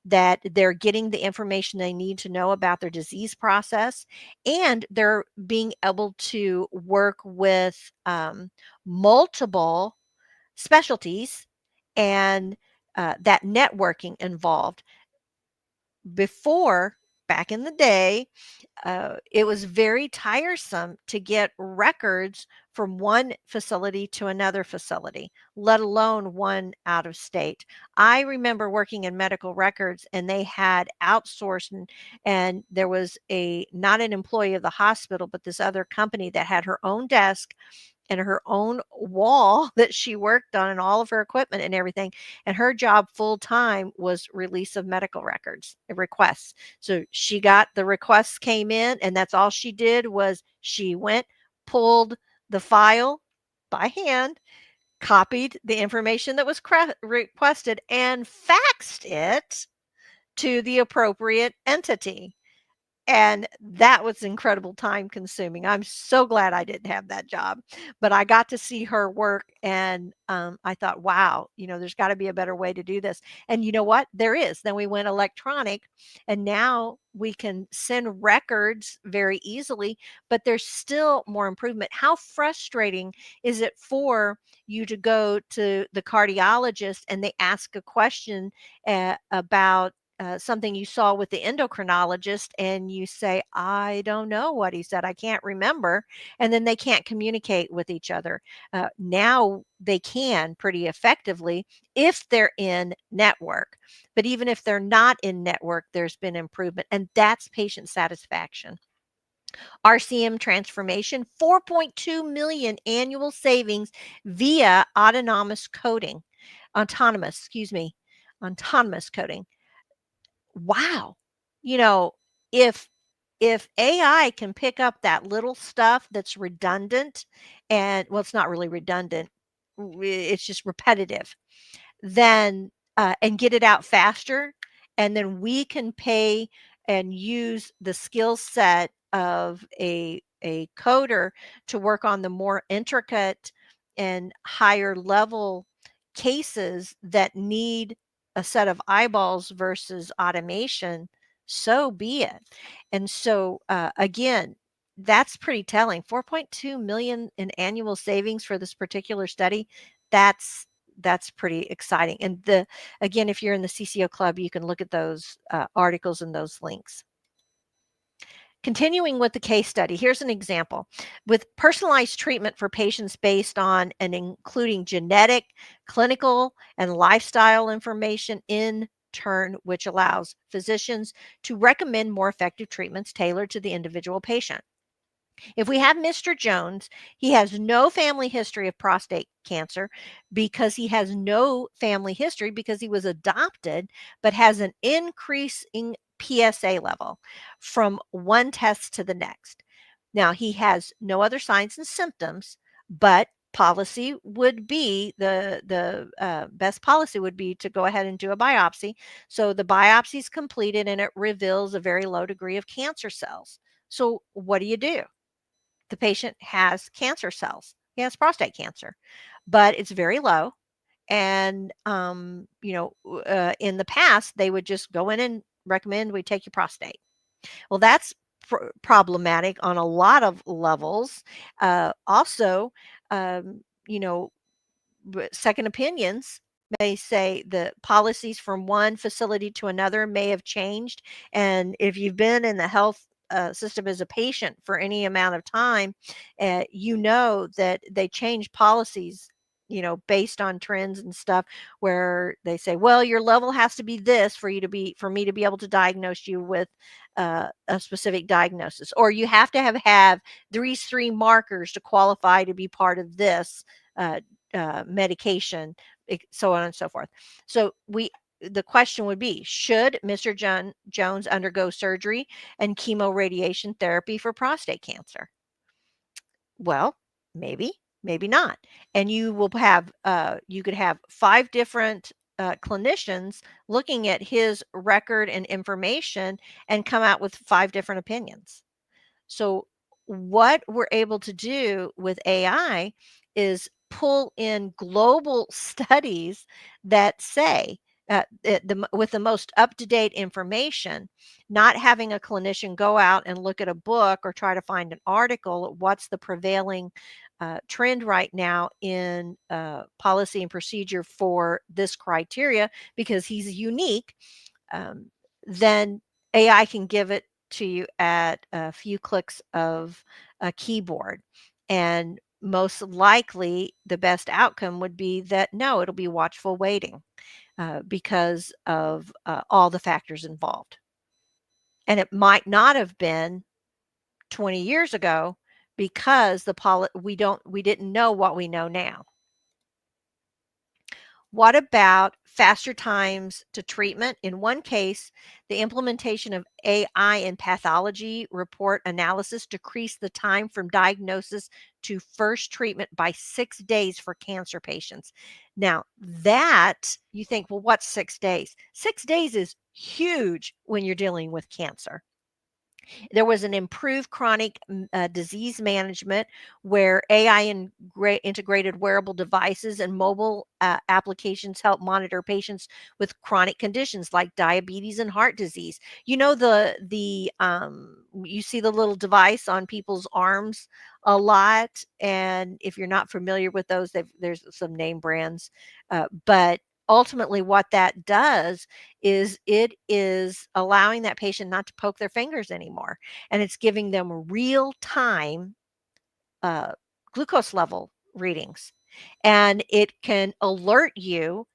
that they're getting the information they need to know about their disease process, and they're being able to work with multiple specialties and that networking involved. Before, back in the day, it was very tiresome to get records from one facility to another facility, let alone one out of state. I remember working in medical records, and they had outsourced, and there was not an employee of the hospital, but this other company that had her own desk and her own wall that she worked on and all of her equipment and everything. And her job full time was release of medical records requests. So she got the requests came in, and that's all she did was she went, pulled the file by hand, copied the information that was requested, and faxed it to the appropriate entity. And that was incredible time consuming. I'm so glad I didn't have that job, but I got to see her work, and I thought, wow, there's got to be a better way to do this. And you know what? There is. Then we went electronic, and now we can send records very easily, but there's still more improvement. How frustrating is it for you to go to the cardiologist and they ask a question about something you saw with the endocrinologist, and you say, I don't know what he said, I can't remember, and then they can't communicate with each other. Now they can pretty effectively if they're in network, but even if they're not in network, there's been improvement, and that's patient satisfaction. RCM transformation, 4.2 million annual savings via autonomous coding. Wow. You know, if if AI can pick up that little stuff that's redundant, and well, it's not really redundant, it's just repetitive, then and get it out faster, and then we can pay and use the skill set of a coder to work on the more intricate and higher level cases that need a set of eyeballs versus automation, so be it. And so again, that's pretty telling. 4.2 million in annual savings for this particular study. That's pretty exciting. And again, if you're in the CCO Club, you can look at those articles and those links. Continuing with the case study, here's an example. With personalized treatment for patients based on and including genetic, clinical, and lifestyle information in turn, which allows physicians to recommend more effective treatments tailored to the individual patient. If we have Mr. Jones, he has no family history of prostate cancer because he has no family history because he was adopted, but has an increasing PSA level from one test to the next. Now, he has no other signs and symptoms, but policy would be the best policy would be to go ahead and do a biopsy. So the biopsy is completed and it reveals a very low degree of cancer cells. So what do? The patient has cancer cells. He has prostate cancer, but it's very low. And, in the past, they would just go in and recommend we take your prostate. Well, that's problematic on a lot of levels. Also, um, you know, second opinions may say the policies from one facility to another may have changed. And if you've been in the health system as a patient for any amount of time, you know that they change policies, based on trends and stuff, where they say, well, your level has to be this for me to be able to diagnose you with a specific diagnosis, or you have to have these three markers to qualify to be part of this medication, so on and so forth. So the question would be, should Mr. Jones undergo surgery and chemoradiation therapy for prostate cancer? Well, maybe, maybe not. And you could have 5 different clinicians looking at his record and information and come out with 5 different opinions. So what we're able to do with AI is pull in global studies that say with the most up-to-date information, not having a clinician go out and look at a book or try to find an article, what's the prevailing trend right now in policy and procedure for this criteria, because he's unique, then AI can give it to you at a few clicks of a keyboard. And most likely, the best outcome would be that no, it'll be watchful waiting because of all the factors involved. And it might not have been 20 years ago because we didn't know what we know now. What about faster times to treatment? In one case, the implementation of AI in pathology report analysis decreased the time from diagnosis to first treatment by 6 days for cancer patients. Now, that you think, well, what's 6 days? 6 days is huge when you're dealing with cancer. There was an improved chronic disease management where AI and integrated wearable devices and mobile applications help monitor patients with chronic conditions like diabetes and heart disease. You know, you see the little device on people's arms a lot, and if you're not familiar with those, there's some name brands, but ultimately what that does is it is allowing that patient not to poke their fingers anymore, and it's giving them real time uh, glucose level readings, and it can alert you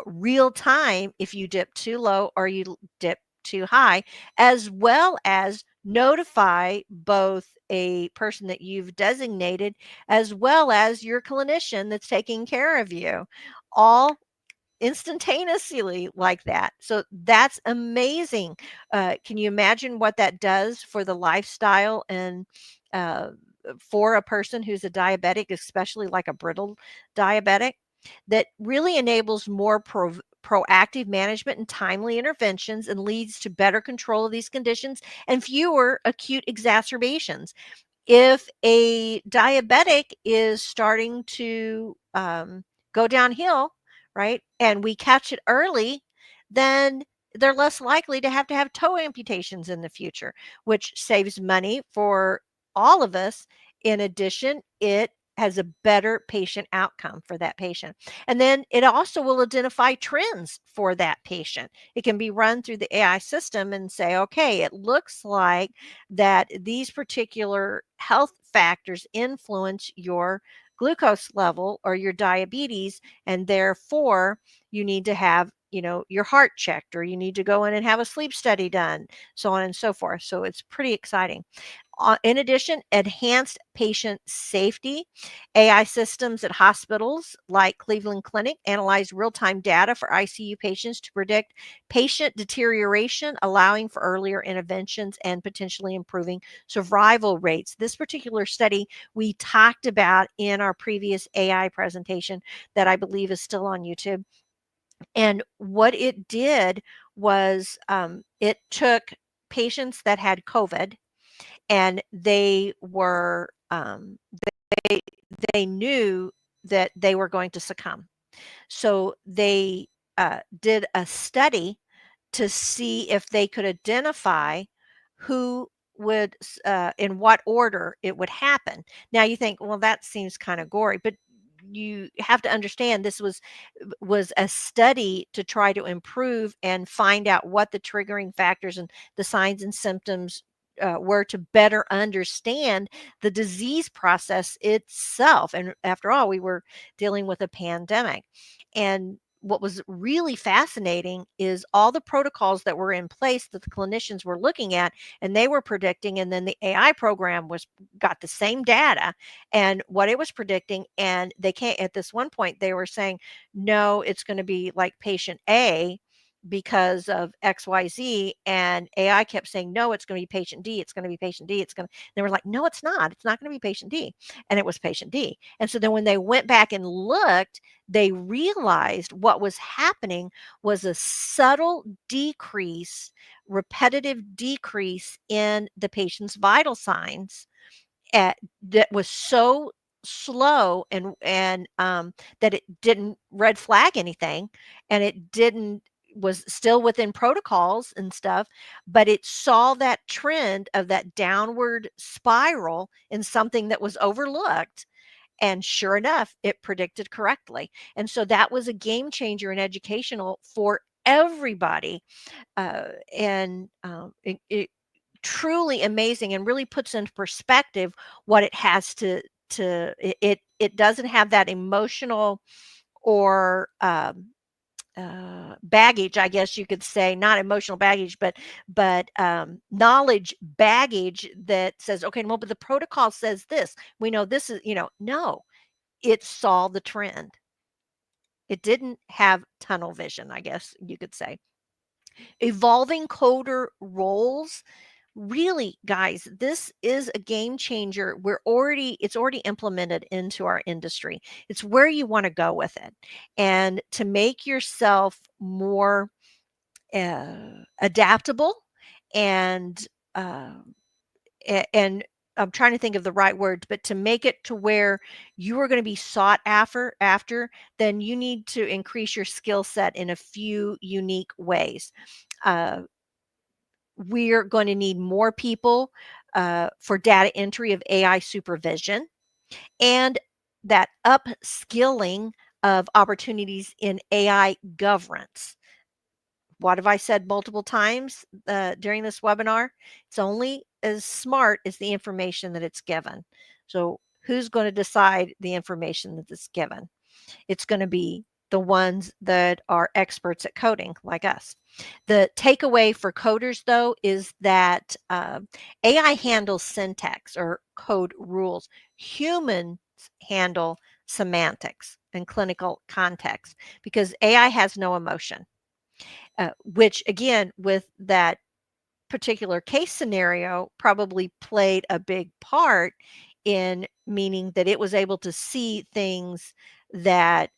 real time if you dip too low or you dip too high, as well as notify both a person that you've designated as well as your clinician that's taking care of you, all instantaneously like that. So that's amazing. Can you imagine what that does for the lifestyle and uh, for a person who's a diabetic, especially like a brittle diabetic? That really enables more proactive management and timely interventions and leads to better control of these conditions and fewer acute exacerbations. If a diabetic is starting to go downhill, right, and we catch it early, then they're less likely to have toe amputations in the future, which saves money for all of us. In addition, it has a better patient outcome for that patient. And then it also will identify trends for that patient. It can be run through the AI system and say, okay, it looks like that these particular health factors influence your glucose level or your diabetes, and therefore you need to have, your heart checked, or you need to go in and have a sleep study done, so on and so forth. So it's pretty exciting. In addition, enhanced patient safety. AI systems at hospitals like Cleveland Clinic analyze real-time data for ICU patients to predict patient deterioration, allowing for earlier interventions and potentially improving survival rates. This particular study we talked about in our previous AI presentation that I believe is still on YouTube. And what it did was it took patients that had COVID, and they they knew that they were going to succumb. So they did a study to see if they could identify who would, in what order it would happen. Now you think, well, that seems kind of gory, but you have to understand this was a study to try to improve and find out what the triggering factors and the signs and symptoms were, to better understand the disease process itself. And after all, we were dealing with a pandemic. And what was really fascinating is all the protocols that were in place that the clinicians were looking at and they were predicting, and then the AI program was got the same data and what it was predicting, and they can't, at this one point they were saying, no, it's going to be like patient A because of XYZ, and AI kept saying, no, it's going to be patient D, it's going to be patient D, it's going to, they were like, no, it's not going to be patient D, and it was patient D. And so then when they went back and looked, they realized what was happening was a subtle decrease, repetitive decrease in the patient's vital signs that was so slow, and that it didn't red flag anything, and it didn't, was still within protocols and stuff, but it saw that trend of that downward spiral in something that was overlooked, and sure enough, it predicted correctly. And so that was a game changer in educational for everybody. It truly amazing, and really puts into perspective what it has it doesn't have that emotional or baggage, I guess you could say, not emotional baggage, but knowledge baggage that says, okay, well, but the protocol says this. We know this is, no, it saw the trend. It didn't have tunnel vision, I guess you could say. Evolving coder roles. Really, guys, this is a game changer. It's already implemented into our industry. It's where you want to go with it. And to make yourself more adaptable and and I'm trying to think of the right words, but to make it to where you are going to be sought after, then you need to increase your skill set in a few unique ways. We're going to need more people for data entry of AI supervision and that upskilling of opportunities in AI governance. What have I said multiple times during this webinar? It's only as smart as the information that it's given. So who's going to decide the information that is given? It's going to be the ones that are experts at coding, like us. The takeaway for coders, though, is that AI handles syntax or code rules. Humans handle semantics and clinical context because AI has no emotion. Which again, with that particular case scenario, probably played a big part in meaning that it was able to see things that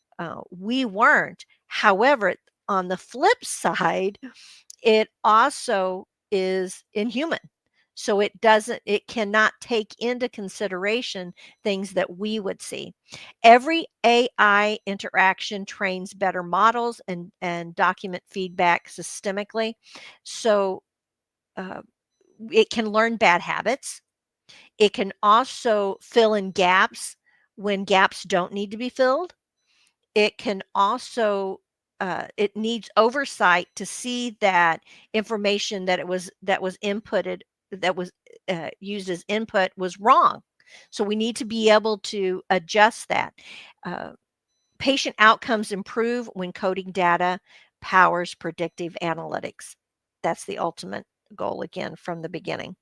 we weren't. However, on the flip side, it also is inhuman. So it cannot take into consideration things that we would see. Every AI interaction trains better models and document feedback systemically. So uh, it can learn bad habits. It can also fill in gaps when gaps don't need to be filled. It can also it needs oversight to see that information that was inputted that was used as input was wrong. So we need to be able to adjust that. Uh, Patient outcomes improve when coding data powers predictive analytics. That's the ultimate goal again from the beginning.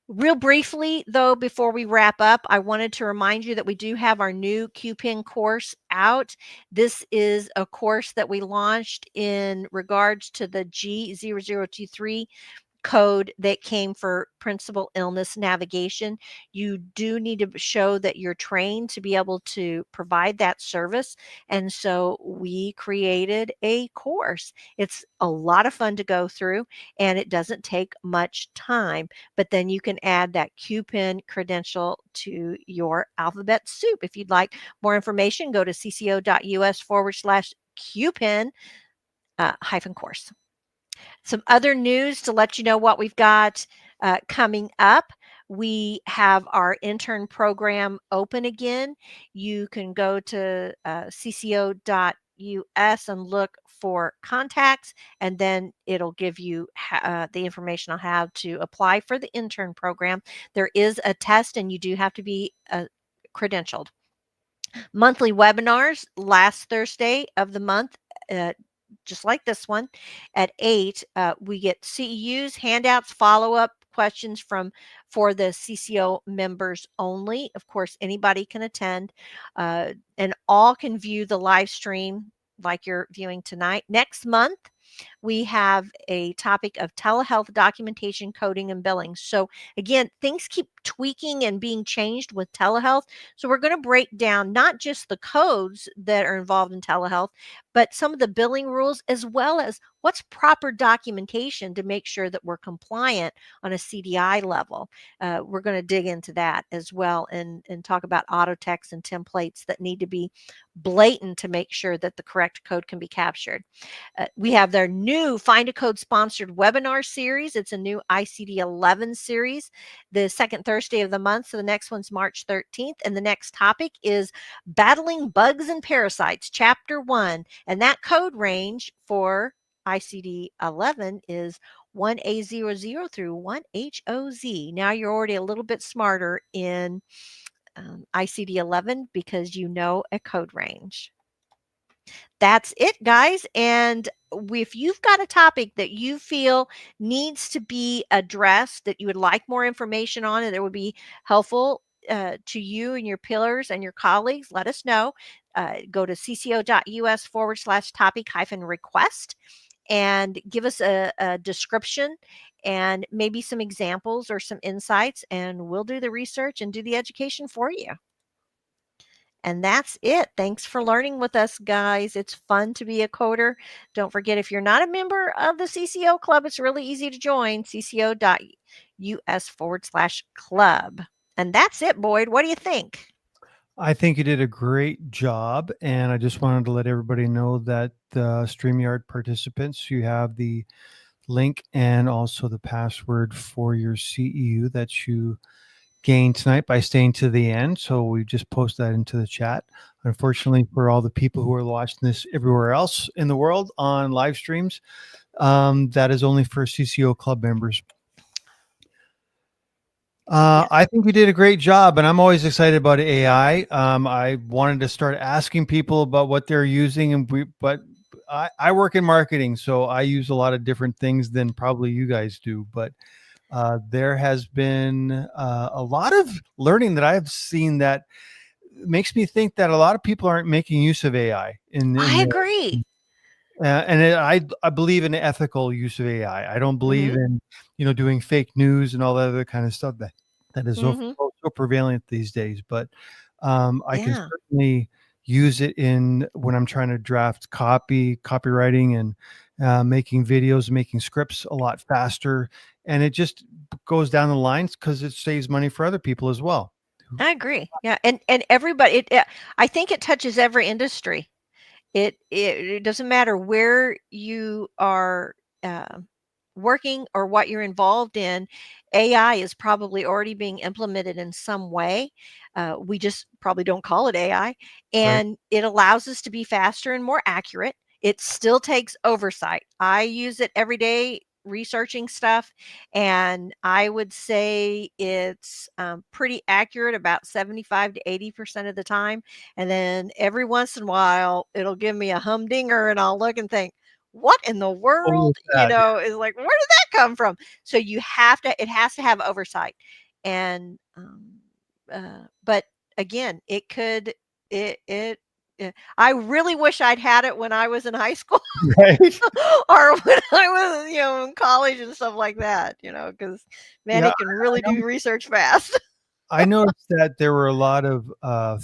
Real briefly, though, before we wrap up, I wanted to remind you that we do have our new QPen course out. This is a course that we launched in regards to the G0023 code that came for principal illness navigation. You do need to show that you're trained to be able to provide that service. And so we created a course. It's a lot of fun to go through and it doesn't take much time, but then you can add that QPen credential to your alphabet soup. If you'd like more information, go to cco.us/QPen hyphen course. Some other news to let you know what we've got coming up. We have our intern program open again. You can go to cco.us and look for contacts, and then it'll give you the information I'll have to apply for the intern program. There is a test, and you do have to be credentialed. Monthly webinars last Thursday of the month. Just like this one at 8, we get CEUs, handouts, follow-up questions for the CCO members only. Of course, anybody can attend, and all can view the live stream like you're viewing tonight. Next month, we have a topic of telehealth documentation, coding, and billing. So again, things keep tweaking and being changed with telehealth. So we're going to break down not just the codes that are involved in telehealth, but some of the billing rules as well as what's proper documentation to make sure that we're compliant on a CDI level. We're going to dig into that as well and talk about auto text and templates that need to be blatant to make sure that the correct code can be captured. We have their new Find a Code sponsored webinar series. It's a new ICD 11 series, the second Thursday of the month. So the next one's March 13th. And the next topic is Battling Bugs and Parasites, Chapter 1. And that code range for ICD 11 is 1A00 through 1HOZ. Now you're already a little bit smarter in ICD 11 because you know a code range. That's it, guys. And if you've got a topic that you feel needs to be addressed, that you would like more information on, and that would be helpful to you and your pillars and your colleagues, let us know. Go to cco.us/topic-request and give us a description and maybe some examples or some insights, and we'll do the research and do the education for you. And that's it. Thanks for learning with us, guys. It's fun to be a coder. Don't forget, if you're not a member of the CCO Club, it's really easy to join, cco.us/club. streamyard.us/club. And that's it, Boyd. What do you think? I think you did a great job. And I just wanted to let everybody know that the StreamYard participants, you have the link and also the password for your CEU that you gained tonight by staying to the end. So we just post that into the chat. Unfortunately, for all the people who are watching this everywhere else in the world on live streams, that is only for CCO Club members. I think you did a great job, and I'm always excited about AI. I wanted to start asking people about what they're using, but I work in marketing, so I use a lot of different things than probably you guys do. But there has been a lot of learning that I've seen that makes me think that a lot of people aren't making use of AI. I agree. I believe in ethical use of AI. I don't believe in doing fake news and all that other kind of stuff that is so prevalent these days. But I can certainly use it in when I'm trying to draft copywriting, and making videos, making scripts a lot faster, and it just goes down the lines because it saves money for other people as well. I agree. Yeah, and everybody. I think it touches every industry. It doesn't matter where you are working or what you're involved in. AI is probably already being implemented in some way. We just probably don't call it AI, and it allows us to be faster and more accurate. It still takes oversight. I use it every day researching stuff, and I would say it's pretty accurate about 75 to 80% of the time. And then every once in a while, it'll give me a humdinger, and I'll look and think, what in the world, is like, where did that come from? So it has to have oversight. And, but again, I really wish I'd had it when I was in high school, Right. or when I was, in college and stuff like that, because man, it can really do research fast. I noticed that there were a lot of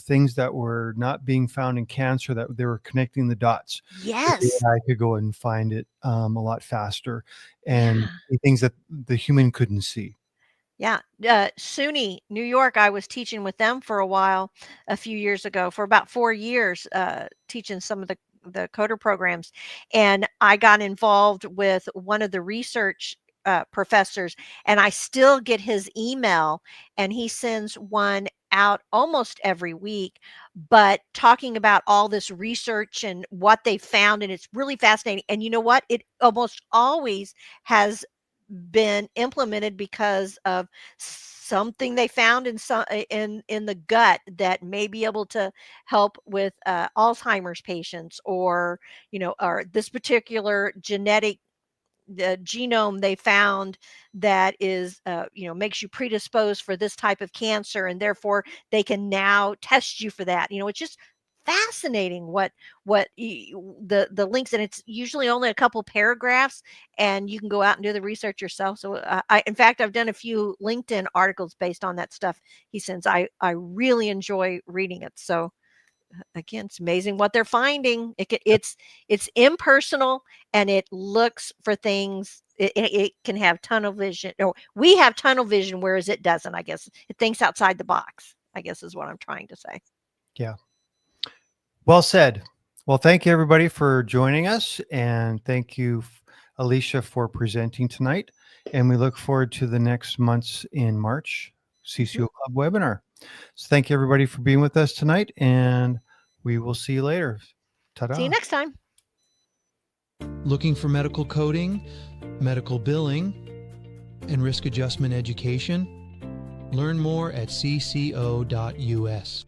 things that were not being found in cancer, that they were connecting the dots. Yes. I could go and find it a lot faster, and things that the human couldn't see. Yeah. SUNY, New York, I was teaching with them for a while, a few years ago, for about 4 years, teaching some of the coder programs. And I got involved with one of the research professors, and I still get his email, and he sends one out almost every week, but talking about all this research and what they found. And it's really fascinating. And you know what? It almost always has been implemented because of something they found in the gut that may be able to help with Alzheimer's patients, or or this particular genetic the genome they found that is makes you predisposed for this type of cancer, and therefore they can now test you for that. It's just fascinating the links, and it's usually only a couple paragraphs, and you can go out and do the research yourself. So in fact, I've done a few LinkedIn articles based on that stuff he sends. I really enjoy reading it. So again, it's amazing what they're finding. It's impersonal, and it looks for things. It can have tunnel vision, or we have tunnel vision, whereas it doesn't. I guess it thinks outside the box, I guess, is what I'm trying to say. Yeah. Well said. Well, thank you everybody for joining us, and thank you, Alicia, for presenting tonight. And we look forward to the next month's in March CCO Club webinar. So thank you everybody for being with us tonight, and we will see you later. Ta-da. See you next time. Looking for medical coding, medical billing, and risk adjustment education? Learn more at cco.us.